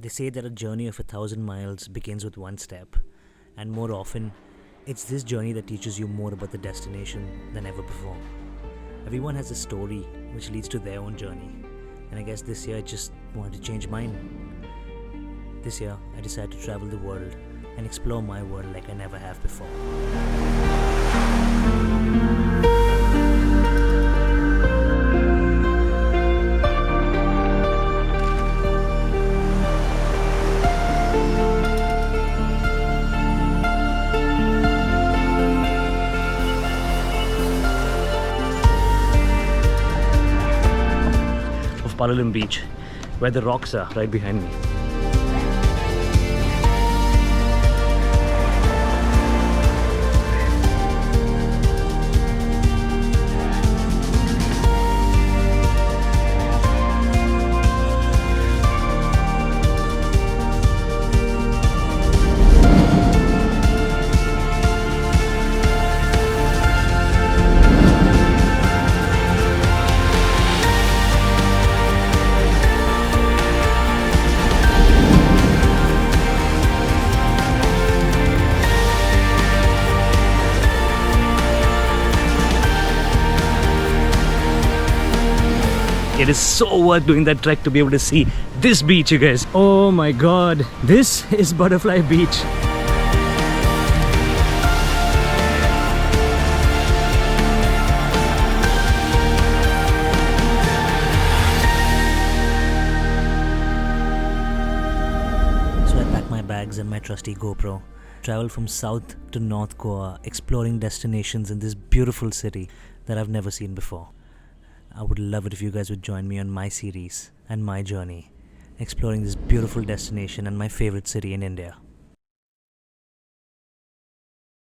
They say that a journey of 1,000 miles begins with one step, and more often, it's this journey that teaches you more about the destination than ever before. Everyone has a story which leads to their own journey, and I guess this year I just wanted to change mine. This year, I decided to travel the world and explore my world like I never have before. Palalim Beach, where the rocks are right behind me. It is so worth doing that trek to be able to see this beach, you guys. Oh my god, this is Butterfly Beach. So I packed my bags and my trusty Gopro, traveled from south to north Goa, exploring destinations in this beautiful city that I've never seen before. I would love it if you guys would join me on my series and my journey, exploring this beautiful destination and my favorite city in India.